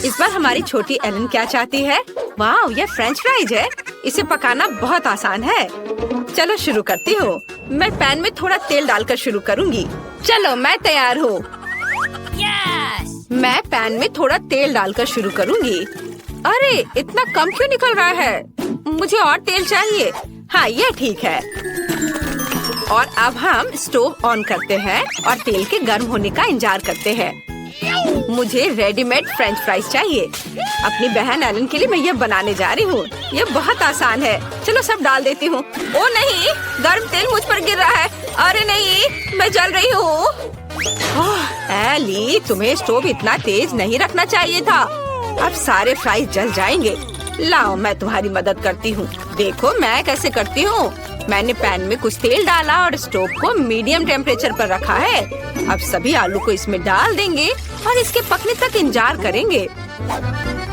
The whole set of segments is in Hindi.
इस बार हमारी छोटी एलन क्या चाहती है? वाह, ये फ्रेंच फ्राइज है। इसे पकाना बहुत आसान है। चलो शुरू करती हूँ। मैं पैन में थोड़ा तेल डालकर शुरू करूँगी। चलो मैं तैयार हूँ। मैं पैन में थोड़ा तेल डालकर शुरू करूँगी। अरे इतना कम क्यों निकल रहा है? मुझे और तेल चाहिए। हाँ, ये ठीक है। और अब हम स्टोव ऑन करते हैं और तेल के गर्म होने का इंतजार करते हैं। मुझे रेडीमेड फ्रेंच फ्राइज चाहिए। अपनी बहन एलन के लिए मैं ये बनाने जा रही हूँ। ये बहुत आसान है। चलो सब डाल देती हूँ। ओ नहीं, गर्म तेल मुझ पर गिर रहा है। अरे नहीं, मैं जल रही हूँ। एली, तुम्हें स्टोव इतना तेज नहीं रखना चाहिए था। अब सारे फ्राइज जल जाएंगे। लाओ, मैं तुम्हारी मदद करती हूँ। देखो मैं कैसे करती हूँ। मैंने पैन में कुछ तेल डाला और स्टोव को मीडियम टेम्परेचर पर रखा है। अब सभी आलू को इसमें डाल देंगे और इसके पकने तक इंतजार करेंगे।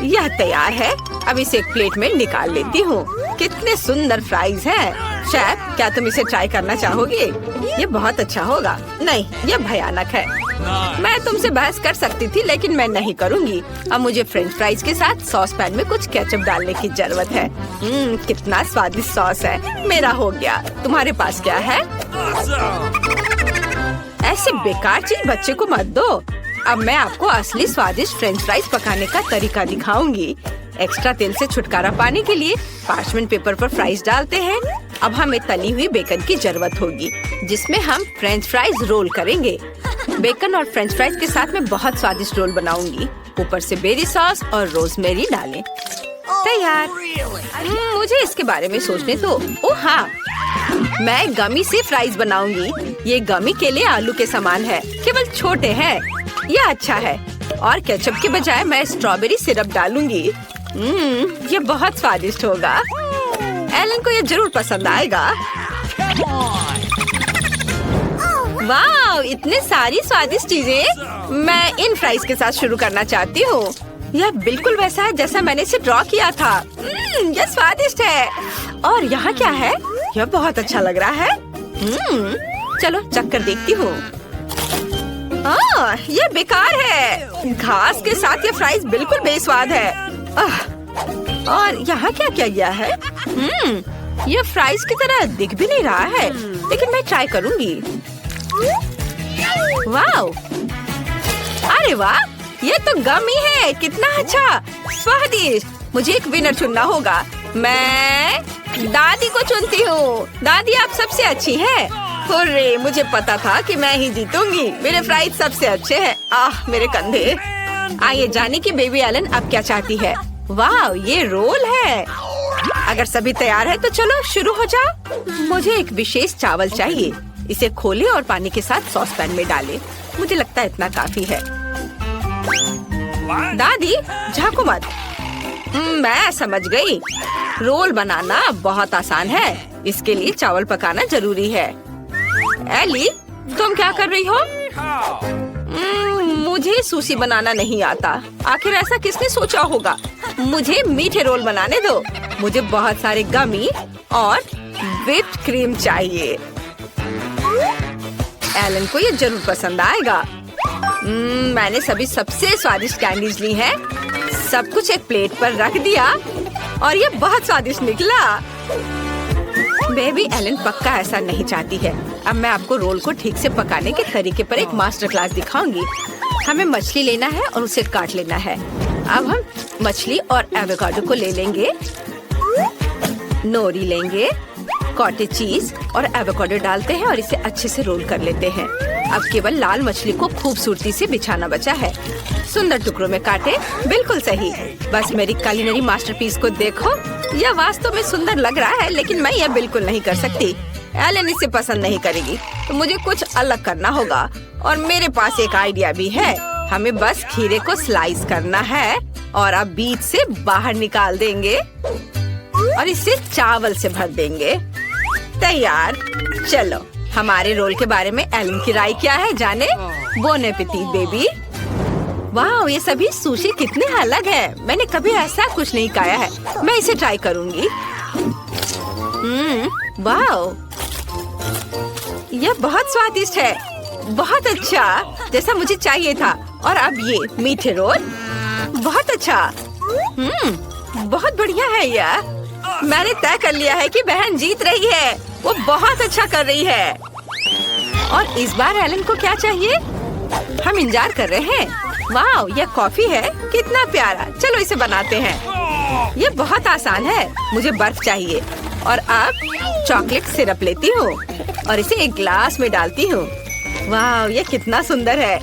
यह तैयार है। अब इसे एक प्लेट में निकाल लेती हूँ। कितने सुंदर फ्राइज हैं। शेफ, क्या तुम इसे ट्राई करना चाहोगे? ये बहुत अच्छा होगा। नहीं, ये भयानक है। मैं तुमसे बहस कर सकती थी, लेकिन मैं नहीं करूँगी। अब मुझे फ्रेंच फ्राइज के साथ सॉस पैन में कुछ केचप डालने की जरूरत है। कितना स्वादिष्ट सॉस है। मेरा हो गया। तुम्हारे पास क्या है? ऐसे बेकार चीज बच्चे को मत दो। अब मैं आपको असली स्वादिष्ट फ्रेंच फ्राइज पकाने का तरीका दिखाऊंगी। एक्स्ट्रा तेल से छुटकारा पाने के लिए पार्चमेंट पेपर पर फ्राइज डालते हैं। अब हमें तली हुई बेकन की जरूरत होगी, जिसमें हम फ्रेंच फ्राइज रोल करेंगे। बेकन और फ्रेंच फ्राइज के साथ मैं बहुत स्वादिष्ट रोल बनाऊंगी। ऊपर से बेरी सॉस और रोजमेरी डालें। तैयार। मुझे इसके बारे में सोचने दो। ओह हाँ, मैं गमी से फ्राइज बनाऊंगी। ये गमी के लिए आलू के समान है, केवल छोटे हैं। यह अच्छा है। और केचप के बजाय मैं स्ट्रॉबेरी सिरप डालूंगी। ये बहुत स्वादिष्ट होगा। एलन को ये जरूर पसंद आएगा। वाह, इतने सारी स्वादिष्ट चीजें। मैं इन फ्राइज के साथ शुरू करना चाहती हूँ। यह बिल्कुल वैसा है जैसा मैंने इसे ड्रॉ किया था। यह स्वादिष्ट है। और यहाँ क्या है? यह बहुत अच्छा लग रहा है। चलो चखकर देखती हूँ। यह बेकार है। घास के साथ ये फ्राइज बिल्कुल बेस्वाद है। और यहाँ क्या क्या गया है? यह फ्राइज की तरह दिख भी नहीं रहा है, लेकिन मैं ट्राई करूँगी। वाह! अरे वाह, ये तो गमी है। कितना अच्छा, स्वादिष्ट। मुझे एक विनर चुनना होगा। मैं दादी को चुनती हूँ। दादी, आप सबसे अच्छी हैं। हुर्रे, मुझे पता था कि मैं ही जीतूंगी। मेरे फ्राइज सबसे अच्छे हैं। मेरे कंधे। आइए जाने की बेबी एलन अब क्या चाहती है। वाह, ये रोल है। अगर सभी तैयार है तो चलो शुरू हो जाओ। मुझे एक विशेष चावल चाहिए। इसे खोले और पानी के साथ सॉस पैन में डालें। मुझे लगता है इतना काफी है। दादी, झांको मत। मैं समझ गई। रोल बनाना बहुत आसान है। इसके लिए चावल पकाना जरूरी है। एली, तुम क्या कर रही हो? मुझे सुशी बनाना नहीं आता। आखिर ऐसा किसने सोचा होगा? मुझे मीठे रोल बनाने दो। मुझे बहुत सारे गमी और व्हिप्ड क्रीम चाहिए। एलन को ये जरूर पसंद आएगा। मैंने सभी सबसे स्वादिष्ट कैंडीज ली हैं। सब कुछ एक प्लेट पर रख दिया और ये बहुत स्वादिष्ट निकला। बेबी एलन पक्का ऐसा नहीं चाहती है। अब मैं आपको रोल को ठीक से पकाने के तरीके पर एक मास्टर क्लास दिखाऊंगी। हमें मछली लेना है और उसे काट लेना है। अब हम मछली और एवोकाडो को ले लेंगे। नोरी लेंगे, कॉटेज चीज और एवोकाडो डालते हैं और इसे अच्छे से रोल कर लेते हैं। अब केवल लाल मछली को खूबसूरती से बिछाना बचा है। सुंदर टुकड़ों में काटे। बिल्कुल सही। बस मेरी कुलिनरी मास्टरपीस को देखो। यह वास्तव में सुंदर लग रहा है, लेकिन मैं यह बिल्कुल नहीं कर सकती। एलन इसे पसंद नहीं करेगी, तो मुझे कुछ अलग करना होगा। और मेरे पास एक आइडिया भी है। हमें बस खीरे को स्लाइस करना है और अब बीच से बाहर निकाल देंगे और इसे चावल से भर देंगे। तैयार। चलो, हमारे रोल के बारे में एलन की राय क्या है जाने। Bone appétit baby. वाह, ये सभी सुशी कितने अलग है। मैंने कभी ऐसा कुछ नहीं खाया है। मैं इसे ट्राई करूंगी। वाह, यह बहुत स्वादिष्ट है। बहुत अच्छा, जैसा मुझे चाहिए था। और अब ये मीठे रोल। बहुत अच्छा। बहुत बढ़िया है यह। मैंने तय कर लिया है कि बहन जीत रही है। वो बहुत अच्छा कर रही है। और इस बार एलन को क्या चाहिए? हम इंतजार कर रहे हैं। वाह, यह कॉफी है, कितना प्यारा। चलो इसे बनाते हैं। ये बहुत आसान है। मुझे बर्फ चाहिए और अब चॉकलेट सिरप लेती हूँ और इसे एक ग्लास में डालती हूँ। वाह, ये कितना सुंदर है।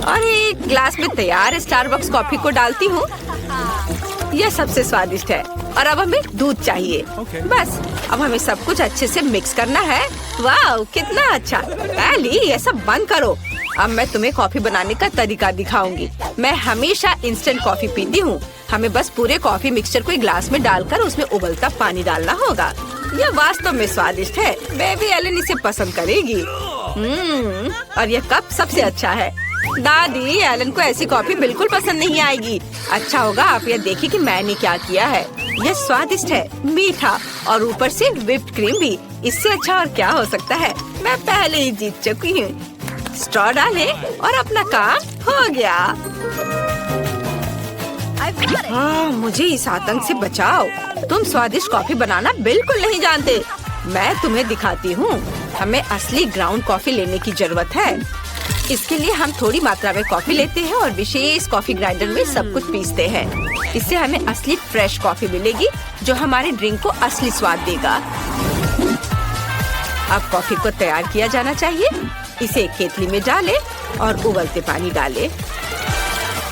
और एक ग्लास में तैयार स्टारबक्स कॉफी को डालती हूँ। यह सबसे स्वादिष्ट है। और अब हमें दूध चाहिए। बस अब हमें सब कुछ अच्छे से मिक्स करना है। वाह, कितना अच्छा। एली, ये सब बंद करो। अब मैं तुम्हें कॉफी बनाने का तरीका दिखाऊंगी। मैं हमेशा इंस्टेंट कॉफी पीती हूँ। हमें बस पूरे कॉफी मिक्सचर को एक ग्लास में डालकर उसमें उबलता पानी डालना होगा। यह वास्तव में स्वादिष्ट है। बेबी एलन इसे पसंद करेगी। और यह कप सबसे अच्छा है। दादी, एलन को ऐसी कॉफी बिल्कुल पसंद नहीं आएगी। अच्छा होगा आप यह देखिए कि मैंने क्या किया है। यह स्वादिष्ट है, मीठा और ऊपर से व्हिप्ड क्रीम भी। इससे अच्छा और क्या हो सकता है। मैं पहले ही जीत चुकी हूँ। स्ट्रॉ डालें और अपना काम हो गया। हाँ, मुझे इस आतंक से बचाओ। तुम स्वादिष्ट कॉफी बनाना बिल्कुल नहीं जानते। मैं तुम्हें दिखाती हूँ। हमें असली ग्राउंड कॉफी लेने की जरूरत है। इसके लिए हम थोड़ी मात्रा में कॉफी लेते हैं और विशेष कॉफी ग्राइंडर में सब कुछ पीसते हैं। इससे हमें असली फ्रेश कॉफी मिलेगी जो हमारे ड्रिंक को असली स्वाद देगा। अब कॉफी को तैयार किया जाना चाहिए। इसे एक केतली में डालें और उबलते पानी डालें।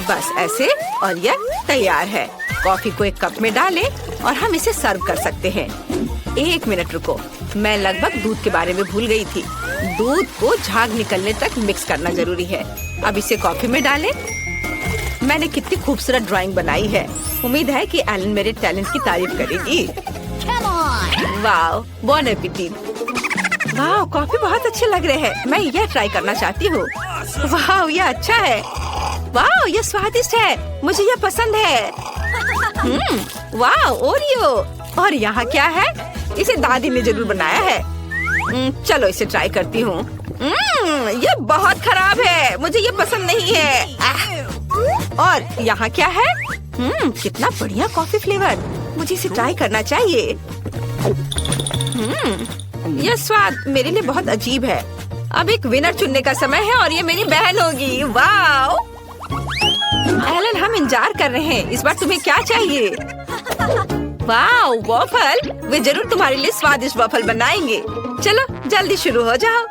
बस ऐसे, और यह तैयार है। कॉफी को एक कप में डालें और हम इसे सर्व कर सकते हैं। 1 मिनट रुको, मैं लगभग दूध के बारे में भूल गई थी। दूध को झाग निकलने तक मिक्स करना जरूरी है। अब इसे कॉफी में डालें। मैंने कितनी खूबसूरत ड्राइंग बनाई है। उम्मीद है कि एलन मेरे टैलेंट की तारीफ करेगी। वाह, बॉन एपेटिट। वाह, कॉफी बहुत अच्छे लग रहे हैं। मैं यह ट्राई करना चाहती हूँ। वाह, यह अच्छा है। वाह, यह स्वादिष्ट है। मुझे यह पसंद है। वाह, ओरियो। और यहाँ क्या है? इसे दादी ने जरूर बनाया है। चलो इसे ट्राई करती हूँ। यह बहुत खराब है। मुझे यह पसंद नहीं है। और यहाँ क्या है? कितना बढ़िया कॉफी फ्लेवर। मुझे इसे ट्राई करना चाहिए। यह स्वाद मेरे लिए बहुत अजीब है। अब एक विनर चुनने का समय है और ये मेरी बहन होगी। वाह एलन, हम इंतजार कर रहे हैं। इस बार तुम्हें क्या चाहिए? वाह, वॉफल। वे जरूर तुम्हारे लिए स्वादिष्ट वॉफल बनाएंगे। चलो जल्दी शुरू हो जाओ।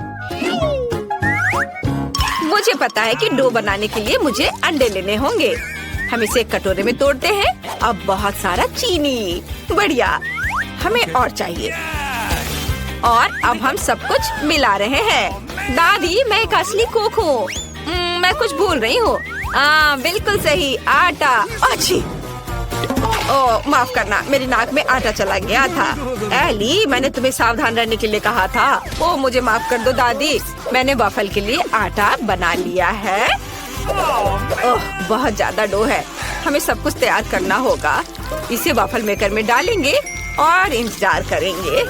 मुझे पता है कि डो बनाने के लिए मुझे अंडे लेने होंगे। हम इसे एक कटोरे में तोड़ते हैं। अब बहुत सारा चीनी। बढ़िया, हमें और चाहिए। और अब हम सब कुछ मिला रहे हैं। दादी, मैं एक असली कुक हूँ। मैं कुछ भूल रही हूँ। बिल्कुल सही, आटा। अच्छी। ओह, माफ करना, मेरी नाक में आटा चला गया था। एली, मैंने तुम्हें सावधान रहने के लिए कहा था। ओह, मुझे माफ कर दो दादी। मैंने वॉफल के लिए आटा बना लिया है। ओह, बहुत ज्यादा डो है। हमें सब कुछ तैयार करना होगा। इसे वॉफल मेकर में डालेंगे और इंतजार करेंगे।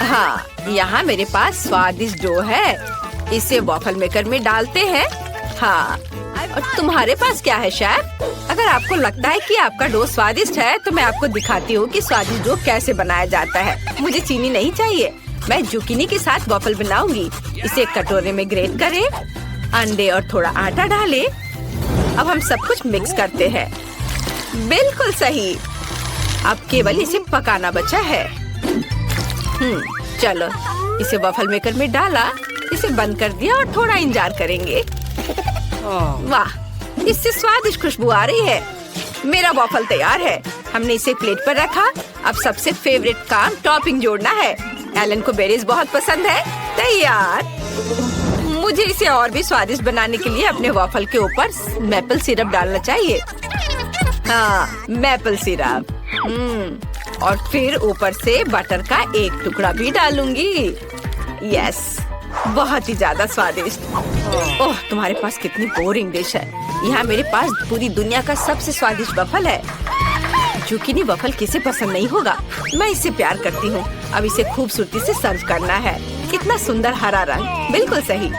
हाँ, यहाँ मेरे पास स्वादिष्ट डो है। इसे वॉफल मेकर में डालते हैं। हाँ, और तुम्हारे पास क्या है शेफ? अगर आपको लगता है कि आपका डो स्वादिष्ट है तो मैं आपको दिखाती हूँ कि स्वादिष्ट डो कैसे बनाया जाता है। मुझे चीनी नहीं चाहिए। मैं जुकीनी के साथ वॉफल बनाऊंगी। इसे एक कटोरे में ग्रेट करें, अंडे और थोड़ा आटा डालें। अब हम सब कुछ मिक्स करते हैं। बिल्कुल सही। अब केवल इसे पकाना बचा है। चलो, इसे वॉफल मेकर में डाला, इसे बंद कर दिया और थोड़ा इंतजार करेंगे। वाह, इससे स्वादिष्ट खुशबू आ रही है। मेरा वॉफल तैयार है। हमने इसे प्लेट पर रखा। अब सबसे फेवरेट काम टॉपिंग जोड़ना है। एलन को बेरीज बहुत पसंद है। तैयार। मुझे इसे और भी स्वादिष्ट बनाने के लिए अपने वॉफल के ऊपर मैपल सिरप डालना चाहिए। हाँ, मैपल सिरप। और फिर ऊपर से बटर का एक टुकड़ा भी डालूंगी। यस, बहुत ही ज्यादा स्वादिष्ट। ओह, तुम्हारे पास कितनी बोरिंग डिश है। यहाँ मेरे पास पूरी दुनिया का सबसे स्वादिष्ट वफल है। जुकीनी वफल किसे पसंद नहीं होगा। मैं इसे प्यार करती हूँ। अब इसे खूबसूरती से सर्व करना है। कितना सुंदर हरा रंग। बिल्कुल सही।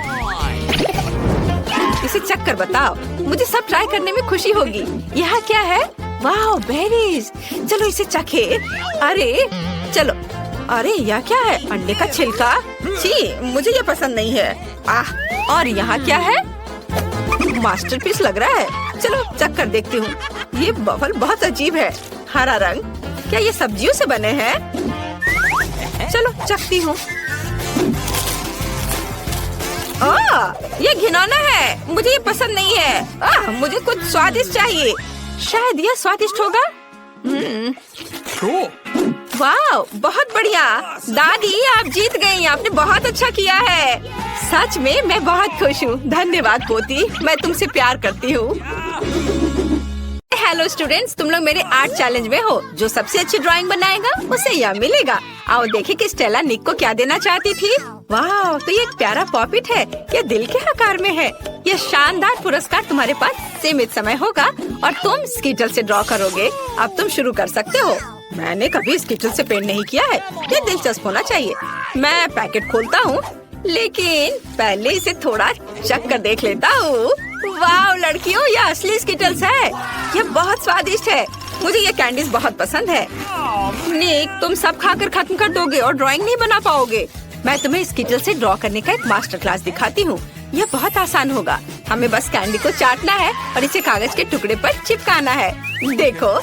इसे चख कर बताओ, मुझे सब ट्राई करने में खुशी होगी। यहाँ क्या है? वाह, बेरीज। चलो इसे चखे। अरे चलो। अरे यह क्या है? अंडे का छिलका। छी, मुझे ये पसंद नहीं है। आह, और यहाँ क्या है? मास्टरपीस लग रहा है। चलो चख कर देखती हूँ। ये बफल बहुत अजीब है। हरा रंग, क्या ये सब्जियों से बने हैं? चलो चखती हूँ। ये घिनौना है, मुझे ये पसंद नहीं है। मुझे कुछ स्वादिष्ट चाहिए। शायद यह स्वादिष्ट होगा। वाह, बहुत बढ़िया। दादी, आप जीत गई। आपने बहुत अच्छा किया है। सच में मैं बहुत खुश हूँ। धन्यवाद पोती, मैं तुमसे प्यार करती हूँ। हेलो स्टूडेंट्स, तुम लोग मेरे आर्ट चैलेंज में हो। जो सबसे अच्छी ड्राइंग बनाएगा उसे यह मिलेगा। आओ देखें कि स्टेला निक को क्या देना चाहती थी। वाह, तो ये एक प्यारा पॉपिट है। ये दिल के आकार में है। यह शानदार पुरस्कार तुम्हारे पास सीमित समय होगा और तुम स्कीटल से ड्रॉ करोगे। अब तुम शुरू कर सकते हो। मैंने कभी स्कीटल से पेंट नहीं किया है। ये दिलचस्प होना चाहिए। मैं पैकेट खोलता हूँ, लेकिन पहले इसे थोड़ा चख कर देख लेता हूँ। वाह लड़कियों, यह असली स्कीटल्स है। यह बहुत स्वादिष्ट है। मुझे ये कैंडीज बहुत पसंद है। निक, तुम सब खाकर खत्म कर दोगे और ड्राइंग नहीं बना पाओगे। मैं तुम्हें स्कीटल से ड्रॉ करने का एक मास्टर क्लास दिखाती हूँ। यह बहुत आसान होगा। हमें बस कैंडी को चाटना है और इसे कागज के टुकड़े पर चिपकाना है। देखो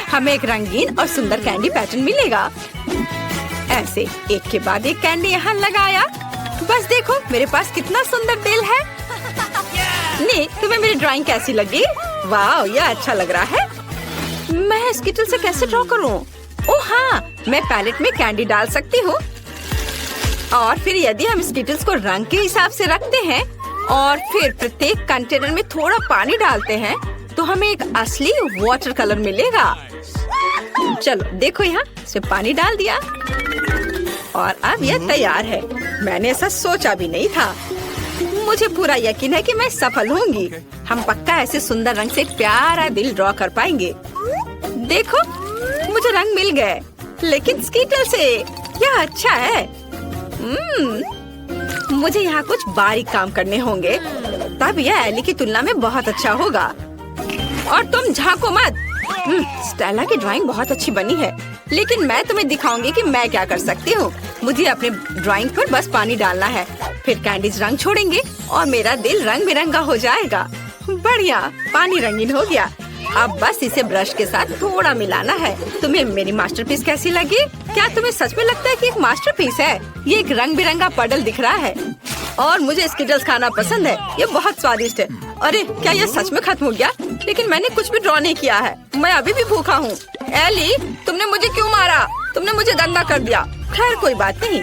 हमें एक रंगीन और सुंदर कैंडी पैटर्न मिलेगा। ऐसे एक के बाद एक कैंडी यहाँ लगाया। बस देखो मेरे पास कितना सुंदर दिल है। निक, तुम्हें मेरी ड्राइंग कैसी लगी? वाह, यह अच्छा लग रहा है। मैं स्कीटल से कैसे ड्रॉ करूं? ओह हाँ, मैं पैलेट में कैंडी डाल सकती हूँ। और फिर यदि हम स्कीटल्स को रंग के हिसाब से रखते हैं और फिर प्रत्येक कंटेनर में थोड़ा पानी डालते हैं तो हमें एक असली वाटर कलर मिलेगा। चलो देखो, यहाँ से पानी डाल दिया और अब यह तैयार है। मैंने ऐसा सोचा भी नहीं था। मुझे पूरा यकीन है कि मैं सफल होंगी। हम पक्का ऐसे सुंदर रंग से एक प्यारा दिल ड्रॉ कर पाएंगे। देखो, मुझे रंग मिल गए, लेकिन स्कीटल से। यह अच्छा है। मुझे यहाँ कुछ बारीक काम करने होंगे, तब यह एली की तुलना में बहुत अच्छा होगा। और तुम झांको मत। स्टेला की ड्राइंग बहुत अच्छी बनी है, लेकिन मैं तुम्हें दिखाऊंगी कि मैं क्या कर सकती हूँ। मुझे अपने ड्राइंग पर बस पानी डालना है, फिर कैंडीज रंग छोड़ेंगे और मेरा दिल रंग बिरंगा हो जाएगा। बढ़िया, पानी रंगीन हो गया। अब बस इसे ब्रश के साथ थोड़ा मिलाना है। तुम्हें मेरी मास्टरपीस कैसी लगी? क्या तुम्हें सच में लगता है कि एक मास्टरपीस है? ये एक रंग बिरंगा पडल दिख रहा है और मुझे स्कीटल्स खाना पसंद है। ये बहुत स्वादिष्ट है। अरे क्या ये सच में खत्म हो गया? लेकिन मैंने कुछ भी ड्रॉ नहीं किया है। मैं अभी भी भूखा हूँ। एली, तुमने मुझे क्यों मारा? तुमने मुझे गंदा कर दिया। खैर कोई बात नहीं।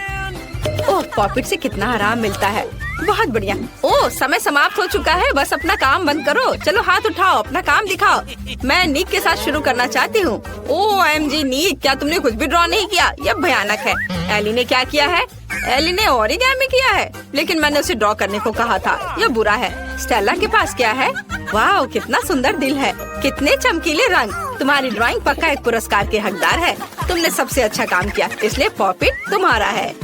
ओह, पॉपिट से कितना आराम मिलता है। बहुत बढ़िया। ओह, समय समाप्त हो चुका है। बस अपना काम बंद करो। चलो हाथ उठाओ, अपना काम दिखाओ। मैं निक के साथ शुरू करना चाहती हूँ। OMG निक, क्या तुमने कुछ भी ड्रॉ नहीं किया? यह भयानक है। एली ने क्या किया है? एली ने ओरिगामी किया है, लेकिन मैंने उसे ड्रॉ करने को कहा था। यह बुरा है। स्टेला के पास क्या है? वाह, कितना सुंदर दिल है, कितने चमकीले रंग। तुम्हारी ड्राइंग पक्का एक पुरस्कार के हकदार है। तुमने सबसे अच्छा काम किया, इसलिए पॉपिट तुम्हारा है।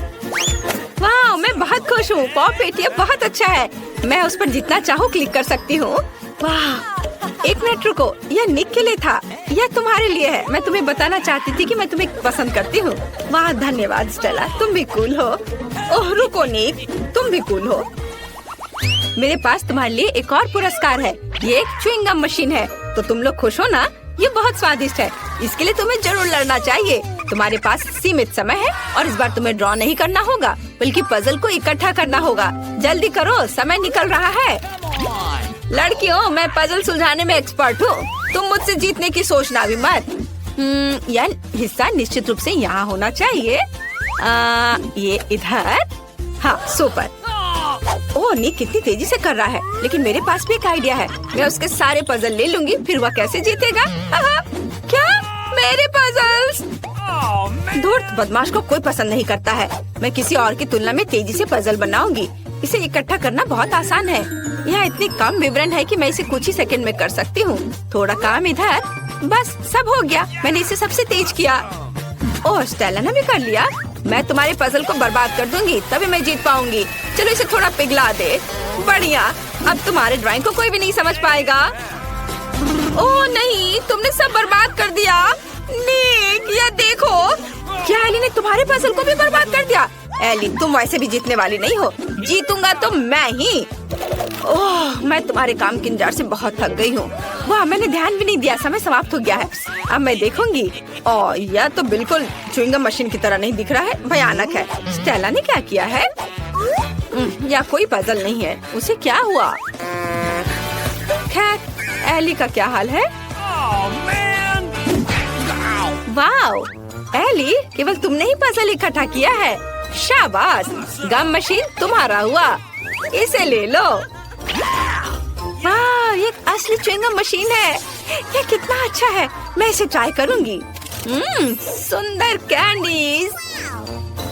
वाह, मैं बहुत खुश हूँ। पॉपिट ये बहुत अच्छा है। मैं उस पर जितना चाहूँ क्लिक कर सकती हूँ। वाह, एक मिनट रुको, यह निक के लिए था। यह तुम्हारे लिए है। मैं तुम्हें बताना चाहती थी कि मैं तुम्हें पसंद करती हूँ। वाह, धन्यवाद स्टेला, तुम भी कूल हो। ओह रुको निक, तुम भी कूल हो। मेरे पास तुम्हारे लिए एक और पुरस्कार है। ये एक च्युइंगम मशीन है। तो तुम लोग खुश हो ना? ये बहुत स्वादिष्ट है। इसके लिए तुम्हें जरूर लड़ना चाहिए। तुम्हारे पास सीमित समय है और इस बार तुम्हें ड्रॉ नहीं करना होगा, बल्कि पजल को इकट्ठा करना होगा। जल्दी करो, समय निकल रहा है। लड़कियों, मैं पजल सुलझाने में एक्सपर्ट हूँ। तुम मुझसे जीतने की सोचना भी मत। यह हिस्सा निश्चित रूप से यहाँ होना चाहिए। ये इधर। हाँ, सुपर। ओह, निक कितनी तेजी से कर रहा है, लेकिन मेरे पास भी एक आइडिया है। मैं उसके सारे पजल ले लूंगी, फिर वह कैसे जीतेगा? क्या? मेरे पजल्स? धूर्त बदमाश को कोई पसंद नहीं करता है। मैं किसी और की तुलना में तेजी से पजल बनाऊंगी। इसे इकट्ठा करना बहुत आसान है। यहाँ इतने कम विवरण है कि मैं इसे कुछ ही सेकंड में कर सकती हूँ। थोड़ा काम इधर, बस सब हो गया। मैंने इसे सबसे तेज किया। ओह, स्टेला ने भी कर लिया। मैं तुम्हारे पजल को बर्बाद कर दूंगी, तभी मैं जीत पाऊंगी। चलो इसे थोड़ा पिघला दे। बढ़िया, अब तुम्हारे ड्राइंग को कोई भी नहीं समझ पाएगा। ओह नहीं, तुमने सब बर्बाद कर दिया। निक, ये देखो। क्या एली ने तुम्हारे पजल को भी बर्बाद कर दिया? एली, तुम वैसे भी जीतने वाली नहीं हो। जीतूंगा तो मैं ही। ओह, मैं तुम्हारे काम के इंतजार से बहुत थक गई हूँ। वाह, मैंने ध्यान भी नहीं दिया, समय समाप्त हो गया है। अब मैं देखूंगी। ओह, यह तो बिल्कुल च्युइंगम मशीन की तरह नहीं दिख रहा है, भयानक है। स्टेला ने क्या किया है? या कोई पजल नहीं है, उसे क्या हुआ? खैर, एली का क्या हाल है? वाओ, एली, केवल तुमने ही पजल इकट्ठा किया है। शाबाश, गम मशीन तुम्हारा हुआ। इसे ले लो। वाह, ये असली च्युइंगम मशीन है। ये कितना अच्छा है, मैं इसे ट्राई करूंगी। सुंदर कैंडीज,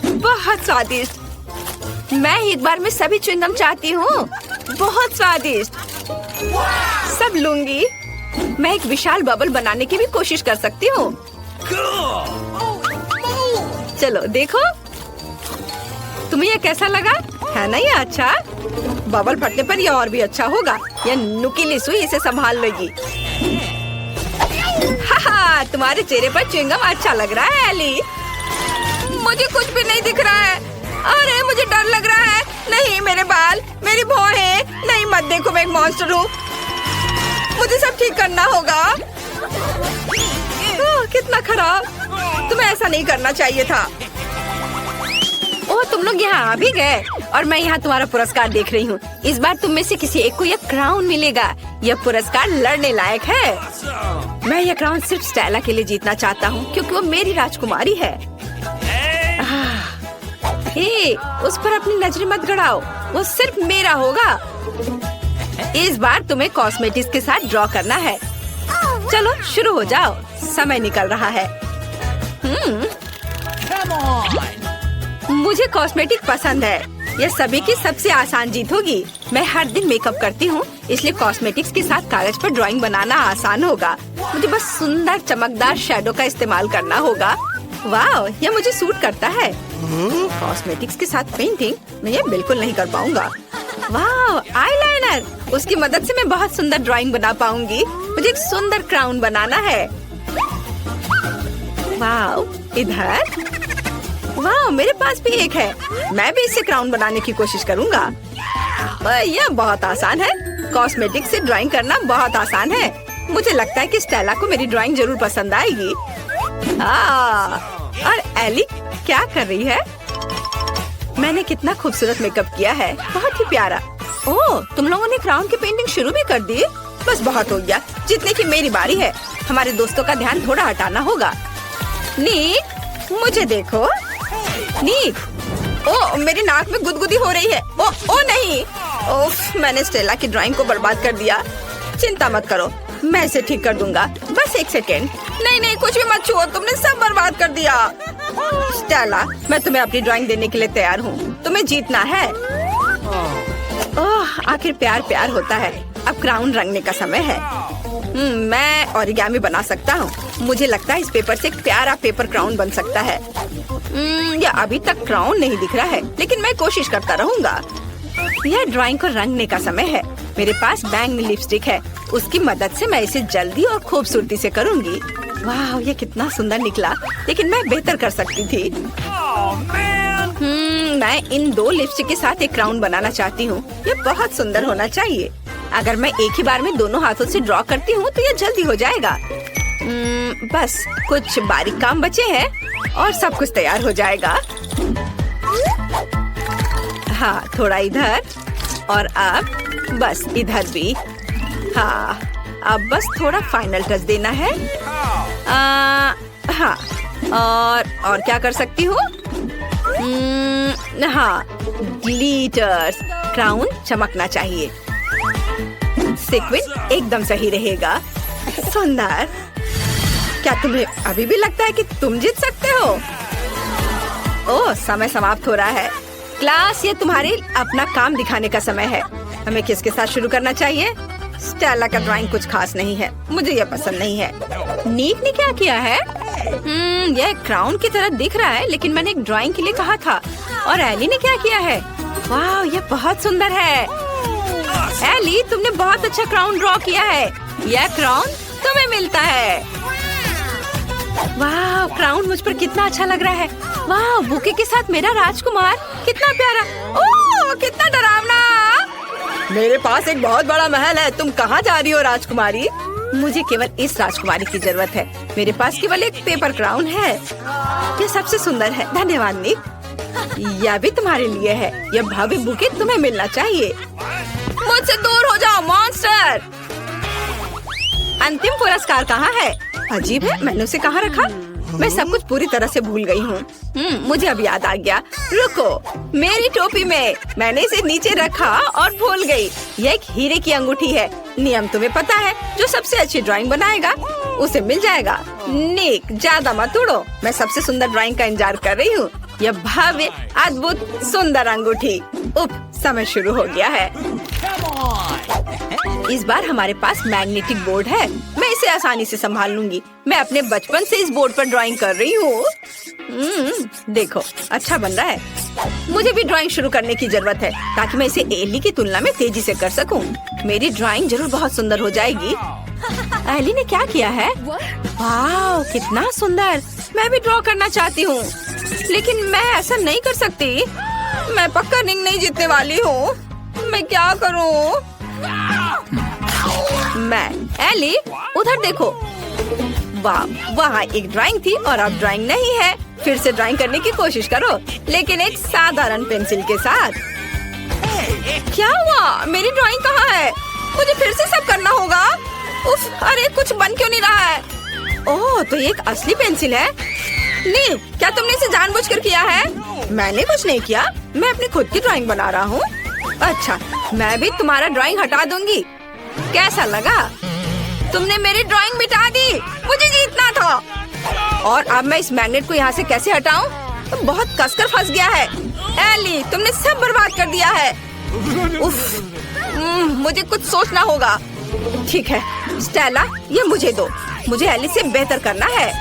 बहुत स्वादिष्ट। मैं एक बार में सभी च्युइंगम चाहती हूँ। बहुत स्वादिष्ट। सब लूंगी। मैं एक विशाल बबल बनाने की भी कोशिश कर सकती हूँ। चलो देखो, तुम्हें ये कैसा लगा? है ना ये अच्छा? बबल फटने पर ये और भी अच्छा होगा। ये नुकीली सुई इसे संभाल लेगी। हाहा, तुम्हारे चेहरे पर च्युइंगम अच्छा लग रहा है एली। मुझे कुछ भी नहीं दिख रहा है। अरे, मुझे डर लग रहा है। नहीं, मेरे बाल, मेरी भौहें। नहीं, मत देखो, मैं एक मॉन्स्टर हूँ। मुझे सब ठीक करना होगा। कितना खराब। तुम्हें ऐसा नहीं करना चाहिए था। ओह, तुम लोग यहाँ आ भी गए और मैं यहाँ तुम्हारा पुरस्कार देख रही हूँ। इस बार तुम में से किसी एक को यह क्राउन मिलेगा। यह पुरस्कार लड़ने लायक है। मैं यह क्राउन सिर्फ स्टेला के लिए जीतना चाहता हूँ, क्योंकि वो मेरी राजकुमारी है। हे, उस पर अपनी नजरें मत गड़ाओ, वो सिर्फ मेरा होगा। इस बार तुम्हें कॉस्मेटिक्स के साथ ड्रॉ करना है। चलो शुरू हो जाओ, समय निकल रहा है। मुझे कॉस्मेटिक पसंद है। यह सभी की सबसे आसान जीत होगी। मैं हर दिन मेकअप करती हूँ, इसलिए कॉस्मेटिक्स के साथ कागज पर ड्राइंग बनाना आसान होगा। मुझे बस सुंदर चमकदार शैडो का इस्तेमाल करना होगा। वाह, यह मुझे सूट करता है। कॉस्मेटिक्स के साथ पेंटिंग मैं ये बिल्कुल नहीं कर पाऊंगा। वाह, आईलाइनर, उसकी मदद से मैं बहुत सुंदर ड्राइंग बना पाऊंगी। मुझे एक सुंदर क्राउन बनाना है। वाह, इधर। वाह, मेरे पास भी एक है। मैं भी इससे क्राउन बनाने की कोशिश करूंगा। यह बहुत आसान है। कॉस्मेटिक्स से ड्राइंग करना बहुत आसान है। मुझे लगता है कि स्टेला को मेरी ड्राइंग जरूर पसंद आएगी। और एली क्या कर रही है? मैंने कितना खूबसूरत मेकअप किया है, बहुत ही प्यारा। ओह, तुम लोगों ने क्राउन की पेंटिंग शुरू भी कर दी? बस बहुत हो गया, जीतने की मेरी बारी है। हमारे दोस्तों का ध्यान थोड़ा हटाना होगा। नीक, मुझे देखो। नीक, ओह, मेरी नाक में गुदगुदी हो रही है। ओह नहीं, ओह, मैंने स्टेला की ड्राइंग को बर्बाद कर दिया। चिंता मत करो, मैं इसे ठीक कर दूंगा। बस एक सेकेंड। नहीं, कुछ भी मत छुओ, तुमने सब बर्बाद कर दिया। स्टेला, मैं तुम्हें अपनी ड्राइंग देने के लिए तैयार हूँ। तुम्हें जीतना है। ओह, आखिर प्यार प्यार होता है। अब क्राउन रंगने का समय है। मैं ओरिगामी बना सकता हूँ। मुझे लगता है इस पेपर से एक प्यारा पेपर क्राउन बन सकता है। यह अभी तक क्राउन नहीं दिख रहा है, लेकिन मैं कोशिश करता रहूंगा। यह ड्राइंग को रंगने का समय है। मेरे पास बैंगनी लिपस्टिक है, उसकी मदद से मैं इसे जल्दी और खूबसूरती से करूंगी। वाह, ये कितना सुंदर निकला, लेकिन मैं बेहतर कर सकती थी। मैं इन दो लिपस्टिक के साथ एक क्राउन बनाना चाहती हूँ। ये बहुत सुंदर होना चाहिए। अगर मैं एक ही बार में दोनों हाथों से ड्रॉ करती हूँ तो ये जल्दी हो जाएगा। बस कुछ बारीक काम बचे हैं और सब कुछ तैयार हो जाएगा। हाँ, थोड़ा इधर और अब बस इधर भी। हाँ, अब बस थोड़ा फाइनल टच देना है। हाँ, और क्या कर सकती हूँ? हाँ, ग्लिटर्स। क्राउन चमकना चाहिए। सीक्वेंस एकदम सही रहेगा। सुंदर। क्या तुम्हें अभी भी लगता है कि तुम जीत सकते हो? ओह, समय समाप्त हो रहा है। क्लास, ये तुम्हारे अपना काम दिखाने का समय है। हमें किसके साथ शुरू करना चाहिए? स्टेला का ड्राइंग कुछ खास नहीं है, मुझे यह पसंद नहीं है। नीक ने क्या किया है? यह क्राउन की तरह दिख रहा है, लेकिन मैंने एक ड्राइंग के लिए कहा था। और एली ने क्या किया है? वाह, यह बहुत सुंदर है। एली, तुमने बहुत अच्छा क्राउन ड्रॉ किया है। यह क्राउन तुम्हें मिलता है। वाह, क्राउन मुझ पर कितना अच्छा लग रहा है। वाह, बुके के साथ मेरा राजकुमार, कितना प्यारा। ओह, कितना डरावना। मेरे पास एक बहुत बड़ा महल है। तुम कहाँ जा रही हो राजकुमारी? मुझे केवल इस राजकुमारी की जरूरत है। मेरे पास केवल एक पेपर क्राउन है। ये सबसे सुंदर है। धन्यवाद निक। यह भी तुम्हारे लिए है। यह भव्य बुके तुम्हें मिलना चाहिए। मुझसे दूर हो जाओ मॉन्स्टर। अंतिम पुरस्कार कहाँ है? अजीब है, मैंने उसे कहाँ रखा? मैं सब कुछ पूरी तरह से भूल गई हूँ। मुझे अब याद आ गया। रुको, मेरी टोपी में मैंने इसे नीचे रखा और भूल गई। यह एक हीरे की अंगूठी है। नियम तुम्हें पता है, जो सबसे अच्छी ड्राइंग बनाएगा उसे मिल जाएगा। निक, ज्यादा मत उड़ो। मैं सबसे सुंदर ड्राइंग का इंतजार कर रही हूँ। यह भव्य, अद्भुत, सुंदर अंगूठी। समय शुरू हो गया है। इस बार हमारे पास मैग्नेटिक बोर्ड है। मैं इसे आसानी से संभाल लूंगी। मैं अपने बचपन से इस बोर्ड पर ड्राइंग कर रही हूँ। देखो, अच्छा बन रहा है। मुझे भी ड्राइंग शुरू करने की जरूरत है ताकि मैं इसे एली की तुलना में तेजी से कर सकूं। मेरी ड्राइंग जरूर बहुत सुंदर हो जाएगी। एली ने क्या किया है? वाह, कितना सुंदर। मैं भी ड्रॉ करना चाहती हूँ, लेकिन मैं ऐसा नहीं कर सकती। मैं पक्का रिंग नहीं जीतने वाली हूँ। मैं क्या करूँ? मैं एली, उधर देखो। वाह, वहाँ एक ड्राइंग थी और अब ड्राइंग नहीं है। फिर से ड्राइंग करने की कोशिश करो, लेकिन एक साधारण पेंसिल के साथ। क्या हुआ? मेरी ड्राइंग कहाँ है? मुझे फिर से सब करना होगा। उफ, अरे कुछ बन क्यों नहीं रहा है? ओह, तो ये एक असली पेंसिल है। नहीं, क्या तुमने इसे जानबूझकर किया है? मैंने कुछ नहीं किया। मैं अपनी खुद की ड्राइंग बना रहा हूँ। अच्छा, मैं भी तुम्हारा ड्राइंग हटा दूंगी। कैसा लगा? तुमने मेरी ड्राइंग मिटा दी। मुझे जीतना था। और अब मैं इस मैग्नेट को यहाँ से कैसे हटाऊं? तो बहुत कसकर फंस गया है। एली, तुमने सब बर्बाद कर दिया है। उफ, मुझे कुछ सोचना होगा। ठीक है स्टेला, ये मुझे दो। मुझे एली से बेहतर करना है।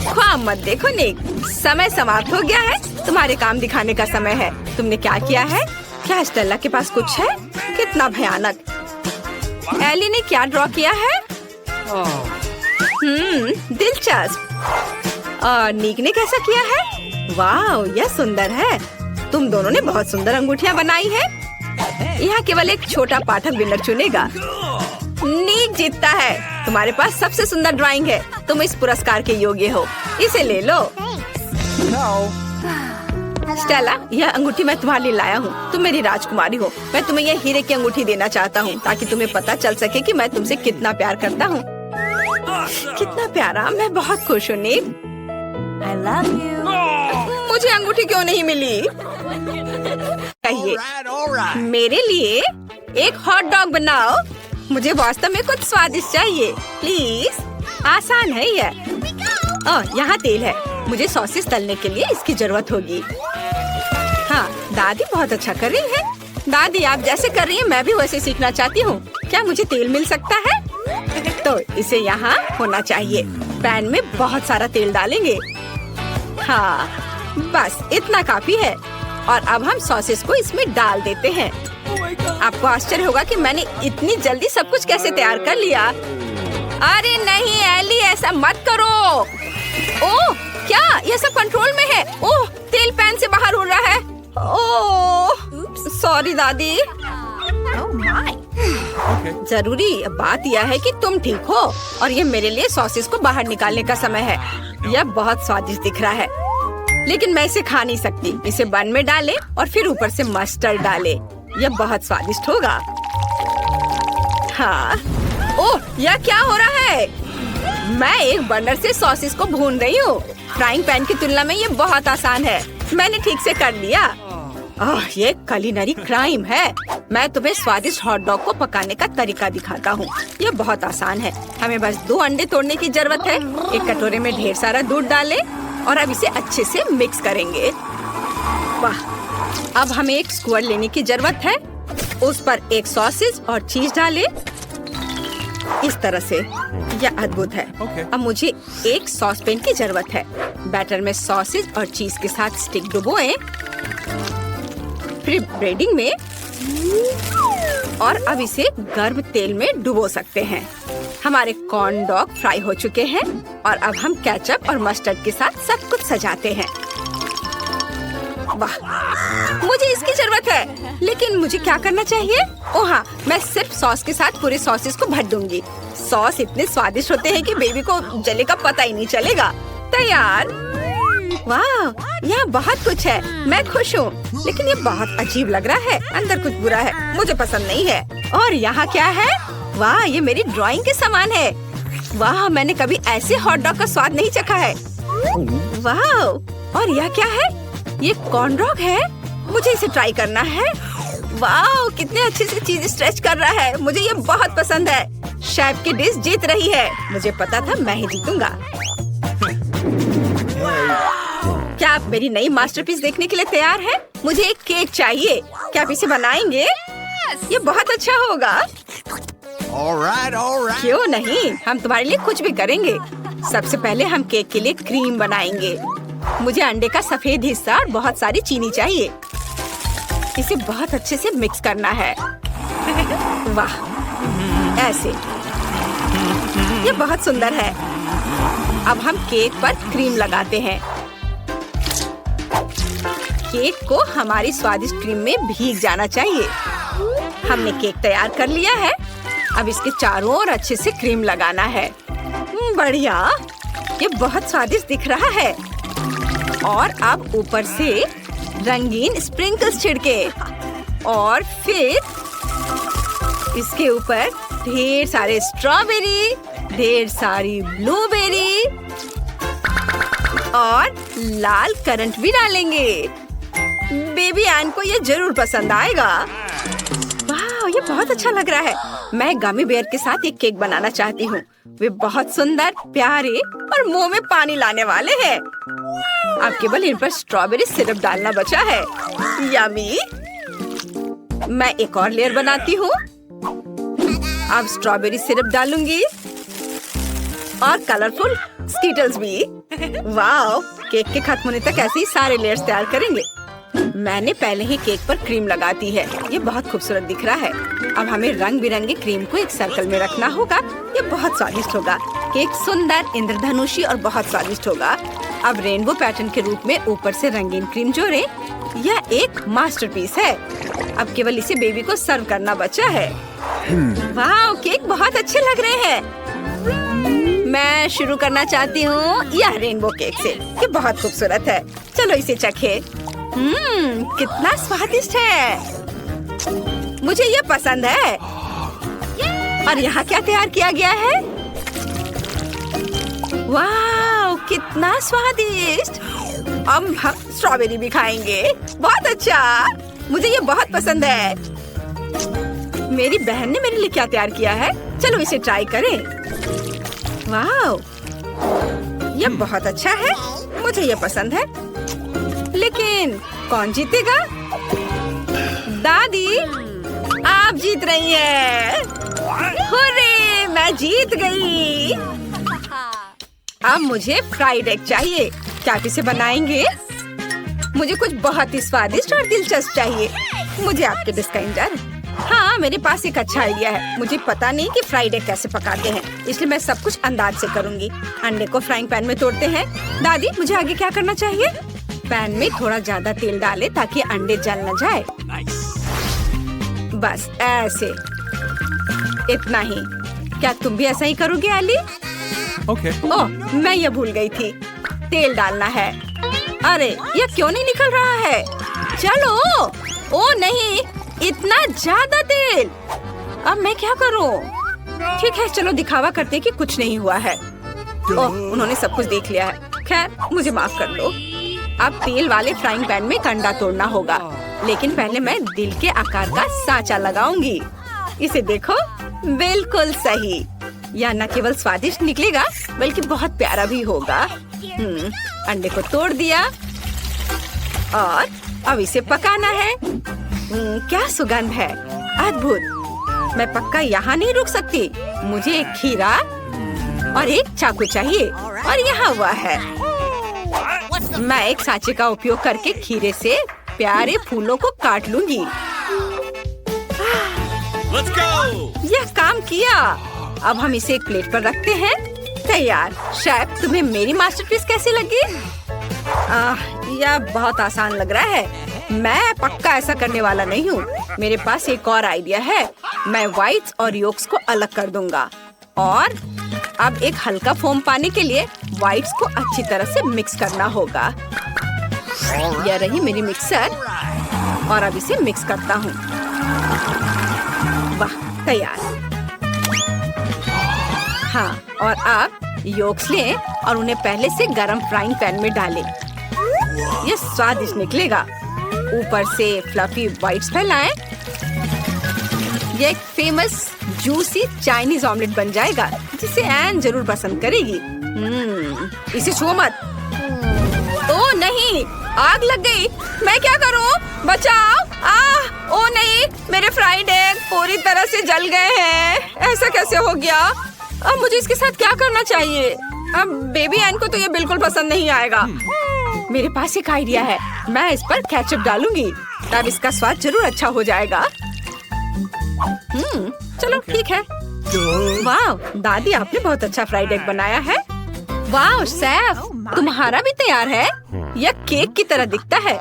ख्वाब मत देखो निक, समय समाप्त हो गया है। तुम्हारे काम दिखाने का समय है। तुमने क्या किया है? क्या स्टेला के पास कुछ है? कितना भयानक। एली ने क्या ड्रॉ किया है? दिलचस्प। और निक ने कैसा किया है? वाह, यह सुंदर है। तुम दोनों ने बहुत सुंदर अंगूठियाँ बनाई है। यहाँ केवल एक छोटा पाठक विनर चुनेगा। निक जीतता है। तुम्हारे पास सबसे सुंदर ड्राइंग है। तुम इस पुरस्कार के योग्य हो। इसे ले लो। स्टेला, यह अंगूठी मैं तुम्हारे लिए लाया हूँ। तुम मेरी राजकुमारी हो। मैं तुम्हें यह हीरे की अंगूठी देना चाहता हूँ ताकि तुम्हें पता चल सके कि मैं तुमसे कितना प्यार करता हूँ। कितना प्यारा। मैं बहुत खुश हूँ निक। I love you। मुझे अंगूठी क्यों नहीं मिली? कहिए, मेरे लिए एक हॉट डॉग बनाओ। मुझे वास्तव में कुछ स्वादिष्ट चाहिए, प्लीज। आसान है यह। ओह, यहाँ तेल है। मुझे सॉसेस तलने के लिए इसकी जरूरत होगी। हाँ, दादी बहुत अच्छा कर रही है। दादी, आप जैसे कर रही हैं मैं भी वैसे सीखना चाहती हूँ। क्या मुझे तेल मिल सकता है? तो इसे यहाँ होना चाहिए। पैन में बहुत सारा तेल डालेंगे। हाँ, बस इतना काफी है। और अब हम सॉसेस को इसमें डाल देते हैं। आपको आश्चर्य होगा कि मैंने इतनी जल्दी सब कुछ कैसे तैयार कर लिया। अरे नहीं एली, ऐसा मत करो। ओह, क्या यह सब कंट्रोल में है? ओह, तेल पैन से बाहर उड़ रहा है। ओह, सॉरी दादी। जरूरी बात यह है कि तुम ठीक हो और ये मेरे लिए सॉसेस को बाहर निकालने का समय है। यह बहुत स्वादिष्ट दिख रहा है, लेकिन मैं इसे खा नहीं सकती। इसे बन में डालें और फिर ऊपर से मस्टर्ड डालें। यह बहुत स्वादिष्ट होगा। हाँ। ओह, यह क्या हो रहा है? मैं एक बर्नर से सॉसेस को भून रही हूँ। फ्राइंग पैन की तुलना में ये बहुत आसान है। मैंने ठीक से कर लिया। ओह, ये कुलिनरी क्राइम है। मैं तुम्हें स्वादिष्ट हॉट डॉग को पकाने का तरीका दिखाता हूँ। ये बहुत आसान है। हमें बस 2 अंडे तोड़ने की जरूरत है। एक कटोरे में ढेर सारा दूध डालें और अब इसे अच्छे से मिक्स करेंगे। वाह, अब हमें एक स्क्वायर लेने की जरूरत है। उस पर एक सॉसेज और चीज डालें। इस तरह से यह अद्भुत है। अब मुझे एक सॉस पैन की जरूरत है। बैटर में सॉसेज और चीज के साथ स्टिक डुबोएं। फिर ब्रेडिंग में और अब इसे गर्म तेल में डुबो सकते हैं। हमारे कॉर्न डॉग फ्राई हो चुके हैं और अब हम केचप और मस्टर्ड के साथ सब कुछ सजाते हैं। वाह, मुझे इसकी जरूरत है, लेकिन मुझे क्या करना चाहिए? ओह हाँ, मैं सिर्फ सॉस के साथ पूरे सॉसेस को भर दूंगी। सॉस इतने स्वादिष्ट होते हैं कि बेबी को जले का पता ही नहीं चलेगा। तैयार। वाह, यहाँ बहुत कुछ है। मैं खुश हूँ, लेकिन ये बहुत अजीब लग रहा है। अंदर कुछ बुरा है, मुझे पसंद नहीं है। और यहाँ क्या है? वाह, ये मेरी ड्राइंग के सामान है। वाह, मैंने कभी ऐसे हॉट डॉग का स्वाद नहीं चखा है। वाह, और यह क्या है? ये कॉर्न डॉग है। मुझे इसे ट्राई करना है। वाह, कितने अच्छे से चीज स्ट्रेच कर रहा है। मुझे ये बहुत पसंद है। शेफ की डिश जीत रही है। मुझे पता था मैं ही जीतूंगा। क्या आप मेरी नई मास्टरपीस देखने के लिए तैयार हैं? मुझे एक केक चाहिए। क्या आप इसे बनाएंगे? ये बहुत अच्छा होगा। क्यों नहीं, हम तुम्हारे लिए कुछ भी करेंगे। सबसे पहले हम केक के लिए क्रीम बनाएंगे। मुझे अंडे का सफेद हिस्सा और बहुत सारी चीनी चाहिए। इसे बहुत अच्छे से मिक्स करना है। वाह, ऐसे। ये बहुत सुंदर है। अब हम केक पर क्रीम लगाते हैं। केक को हमारी स्वादिष्ट क्रीम में भीग जाना चाहिए। हमने केक तैयार कर लिया है। अब इसके चारों ओर अच्छे से क्रीम लगाना है। बढ़िया, ये बहुत स्वादिष्ट दिख रहा है। और अब ऊपर से रंगीन स्प्रिंकल्स छिड़के और फिर इसके ऊपर ढेर सारे स्ट्रॉबेरी, ढेर सारी ब्लूबेरी और लाल करंट भी डालेंगे। बेबी एन को ये जरूर पसंद आएगा। वाह, ये बहुत अच्छा लग रहा है। मैं गमी बेयर के साथ एक केक बनाना चाहती हूँ। वे बहुत सुंदर, प्यारे और मुंह में पानी लाने वाले हैं। अब केवल इन पर स्ट्रॉबेरी सिरप डालना बचा है। यम्मी। मैं एक और लेयर बनाती हूँ। अब स्ट्रॉबेरी सिरप डालूंगी और कलरफुल स्कीटल्स भी। वाह, केक के खत्म होने तक ऐसे ही सारे लेयर्स तैयार करेंगे। मैंने पहले ही केक पर क्रीम लगा दी है। ये बहुत खूबसूरत दिख रहा है। अब हमें रंग बिरंगे क्रीम को एक सर्कल में रखना होगा। ये बहुत स्वादिष्ट होगा। केक सुंदर, इंद्रधनुषी और बहुत स्वादिष्ट होगा। अब रेनबो पैटर्न के रूप में ऊपर से रंगीन क्रीम जोड़ें। यह एक मास्टरपीस है। अब केवल इसे बेबी को सर्व करना बचा है। वाह, केक बहुत अच्छे लग रहे हैं। मैं शुरू करना चाहती हूँ यह रेनबो केक से। ये बहुत खूबसूरत है। चलो इसे चखे। कितना स्वादिष्ट है। मुझे ये पसंद है। और यहाँ क्या तैयार किया गया है? वाह, कितना स्वादिष्ट। अब हम स्ट्रॉबेरी भी खाएंगे। बहुत अच्छा, मुझे ये बहुत पसंद है। मेरी बहन ने मेरे लिए क्या तैयार किया है? चलो इसे ट्राई करें। वाह, ये बहुत अच्छा है। मुझे ये पसंद है। लेकिन कौन जीतेगा? दादी, आप जीत रही हैं। हुर्रे, मैं जीत गई। अब मुझे फ्राइड एग चाहिए। क्या आप इसे बनाएंगे? मुझे कुछ बहुत ही स्वादिष्ट और दिलचस्प चाहिए। मुझे आपके डिश का इंतजार है। हाँ, मेरे पास एक अच्छा आइडिया है। मुझे पता नहीं कि फ्राइड एग कैसे पकाते हैं, इसलिए मैं सब कुछ अंदाज से करूंगी। अंडे को फ्राइंग पैन में तोड़ते हैं। दादी, मुझे आगे क्या करना चाहिए? पैन में थोड़ा ज्यादा तेल डालें ताकि अंडे जल न जाए। बस ऐसे, इतना ही। क्या तुम भी ऐसा ही करोगे एली? ओह, मैं ये भूल गई थी। तेल डालना है। अरे, ये क्यों नहीं निकल रहा है? चलो। ओ नहीं, इतना ज्यादा तेल। अब मैं क्या करूं? ठीक है, चलो दिखावा करते कि कुछ नहीं हुआ है। ओह, उन्होंने सब कुछ देख लिया है। खैर, मुझे माफ कर दो। अब तेल वाले फ्राइंग पैन में अंडा तोड़ना होगा, लेकिन पहले मैं दिल के आकार का सांचा लगाऊंगी। इसे देखो, बिल्कुल सही। यह न केवल स्वादिष्ट निकलेगा बल्कि बहुत प्यारा भी होगा। अंडे को तोड़ दिया और अब इसे पकाना है। क्या सुगंध है, अद्भुत। मैं पक्का यहाँ नहीं रुक सकती। मुझे एक खीरा और एक चाकू चाहिए और यहाँ हुआ है। मैं एक सांचे का उपयोग करके खीरे से प्यारे फूलों को काट लूंगी। Let's go! यह काम किया। अब हम इसे एक प्लेट पर रखते हैं। तैयार। शेफ, तुम्हें मेरी मास्टरपीस कैसी लगी? यह बहुत आसान लग रहा है। मैं पक्का ऐसा करने वाला नहीं हूँ। मेरे पास एक और आइडिया है। मैं व्हाइट्स और योक्स को अलग कर दूंगा और अब एक हल्का फोम पाने के लिए व्हाइट्स को अच्छी तरह से मिक्स करना होगा। यह रही मेरी मिक्सर और अब इसे मिक्स करता हूँ। वाह, तैयार। हाँ, और अब योक्स लें और उन्हें पहले से गरम फ्राइंग पैन में डालें। यह स्वादिष्ट निकलेगा। ऊपर से फ्लफी व्हाइट्स फैलाएं। यह एक फेमस जूसी चाइनीज ऑमलेट बन जाएगा जिसे एन जरूर पसंद करेगी। इसे छुओ मत। ओह नहीं, आग लग गई। मैं क्या करूं? बचाओ! ओह नहीं, मेरे फ्राइड एग पूरी तरह से जल गए हैं। ऐसा कैसे हो गया? अब मुझे इसके साथ क्या करना चाहिए? अब बेबी एन को तो ये बिल्कुल पसंद नहीं आएगा। मेरे पास एक आइडिया है। मैं इस पर केचप डालूंगी, तब इसका स्वाद जरूर अच्छा हो जाएगा। चलो ठीक है। वाह, दादी आपने बहुत अच्छा फ्राइड एग बनाया है। वाह शेफ, तुम्हारा भी तैयार है। यह केक की तरह दिखता है।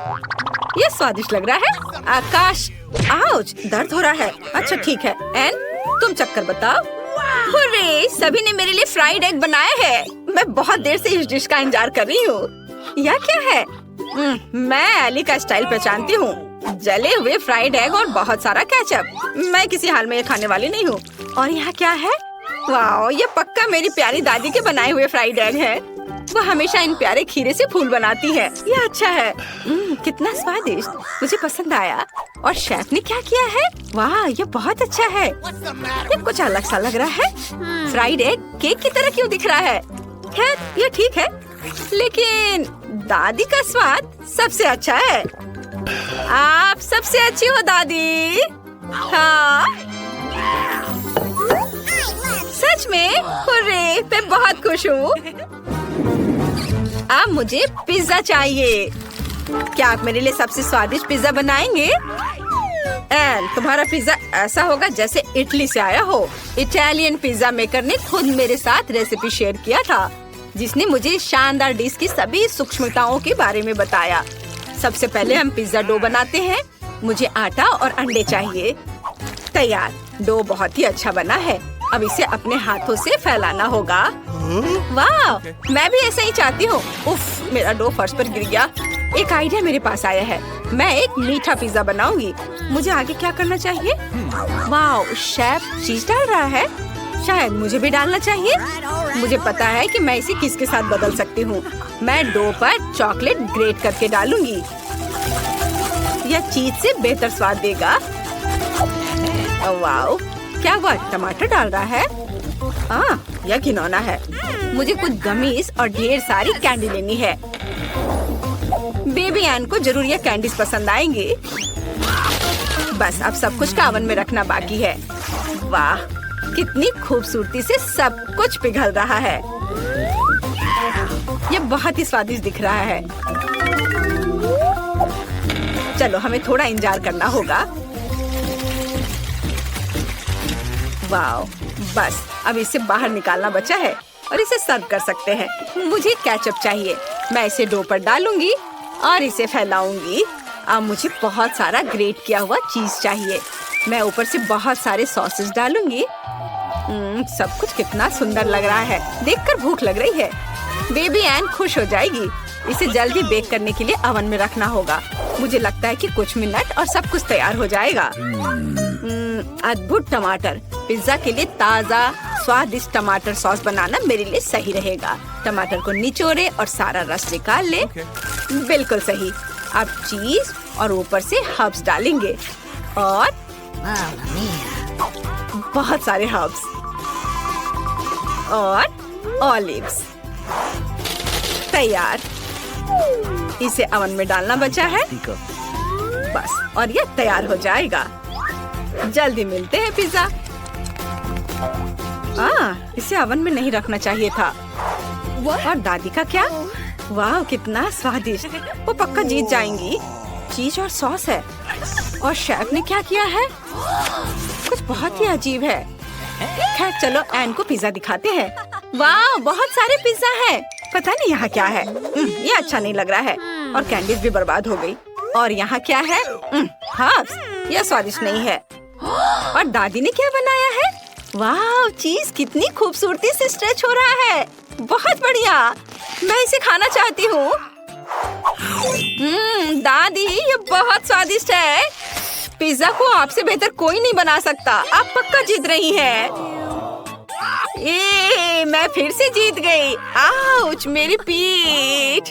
यह स्वादिष्ट लग रहा है। आकाश, आउच, दर्द हो रहा है। अच्छा ठीक है। एन, तुम चक्कर बताओ। हुर्रे, सभी ने मेरे लिए फ्राइड एग बनाया है। मैं बहुत देर से इस डिश का इंतजार कर रही हूँ। यह क्या है? मैं एली का स्टाइल पहचानती हूँ। जले हुए फ्राइड एग और बहुत सारा केचप। मैं किसी हाल में ये खाने वाली नहीं हूँ। और यहाँ क्या है? वाह, ये पक्का मेरी प्यारी दादी के बनाए हुए फ्राइड एग है। वो हमेशा इन प्यारे खीरे से फूल बनाती है। यह अच्छा है। कितना स्वादिष्ट, मुझे पसंद आया। और शेफ ने क्या किया है? वाह, ये बहुत अच्छा है। ये कुछ अलग सा लग रहा है। फ्राइड एग केक की तरह क्यों दिख रहा है? खैर, ये ठीक है, लेकिन दादी का स्वाद सबसे अच्छा है। आप सबसे अच्छी हो दादी। हाँ, सच में? हुर्रे, मैं बहुत खुश हूँ। अब मुझे पिज्जा चाहिए। क्या आप मेरे लिए सबसे स्वादिष्ट पिज्जा बनाएंगे? एन, तुम्हारा पिज्जा ऐसा होगा जैसे इटली से आया हो। इटालियन पिज्जा मेकर ने खुद मेरे साथ रेसिपी शेयर किया था, जिसने मुझे शानदार डिश की सभी सूक्ष्मताओं के बारे में बताया। सबसे पहले हम पिज्जा डो बनाते हैं। मुझे आटा और अंडे चाहिए। तैयार। डो बहुत ही अच्छा बना है। अब इसे अपने हाथों से फैलाना होगा। वाह, मैं भी ऐसा ही चाहती हूँ। उफ, मेरा डो फर्श पर गिर गया। एक आइडिया मेरे पास आया है। मैं एक मीठा पिज्जा बनाऊंगी। मुझे आगे क्या करना चाहिए? वाह, शेफ चीज डाल रहा है। शायद मुझे भी डालना चाहिए। मुझे पता है कि मैं इसे किसके साथ बदल सकती हूँ। मैं डो पर चॉकलेट ग्रेट करके डालूंगी। यह चीज से बेहतर स्वाद देगा। वाह, क्या वो टमाटर डाल रहा है? यह घिनौना है। मुझे कुछ गमीज और ढेर सारी कैंडी लेनी है। बेबी एन को जरूर ये कैंडीज पसंद आएंगी। बस अब सब कुछ का ओवन में रखना बाकी है। वाह, कितनी खूबसूरती से सब कुछ पिघल रहा है। ये बहुत ही स्वादिष्ट दिख रहा है। चलो, हमें थोड़ा इंतजार करना होगा। वाह, बस अब इसे बाहर निकालना बचा है और इसे सर्व कर सकते हैं। मुझे केचप चाहिए। मैं इसे डो पर डालूंगी और इसे फैलाऊंगी। अब मुझे बहुत सारा ग्रेट किया हुआ चीज चाहिए। मैं ऊपर से बहुत सारे सॉसेस डालूंगी। सब कुछ कितना सुंदर लग रहा है। देखकर भूख लग रही है। बेबी एन खुश हो जाएगी। इसे जल्दी बेक करने के लिए ओवन में रखना होगा। मुझे लगता है कि कुछ मिनट और सब कुछ तैयार हो जाएगा। अद्भुत टमाटर। पिज्जा के लिए ताज़ा स्वादिष्ट टमाटर सॉस बनाना मेरे लिए सही रहेगा। टमाटर को निचोड़े और सारा रस निकाल ले। बिल्कुल सही। अब चीज और ऊपर से हर्ब्स डालेंगे और बहुत सारे हर्ब्स और ऑलिव्स। तैयार। इसे ओवन में डालना बचा है। बस, और ये तैयार हो जाएगा। जल्दी मिलते हैं पिज्जा। इसे ओवन में नहीं रखना चाहिए था। और दादी का क्या? वाह, कितना स्वादिष्ट। वो पक्का जीत जाएंगी। चीज और सॉस है। और शेफ ने क्या किया है? कुछ बहुत ही अजीब है। खैर चलो एन को पिज्जा दिखाते हैं। वाह बहुत सारे पिज्जा हैं। पता नहीं यहाँ क्या है। ये अच्छा नहीं लग रहा है और कैंडीज भी बर्बाद हो गई। और यहाँ क्या है? हर्ब्स, यह स्वादिष्ट नहीं है। और दादी ने क्या बनाया है? वाह चीज कितनी खूबसूरती से स्ट्रेच हो रहा है। बहुत बढ़िया, मैं इसे खाना चाहती हूँ। दादी ये बहुत स्वादिष्ट है। पिज्जा को आपसे बेहतर कोई नहीं बना सकता। आप पक्का जीत रही हैं। मैं फिर से जीत गई। आउच मेरी पीठ।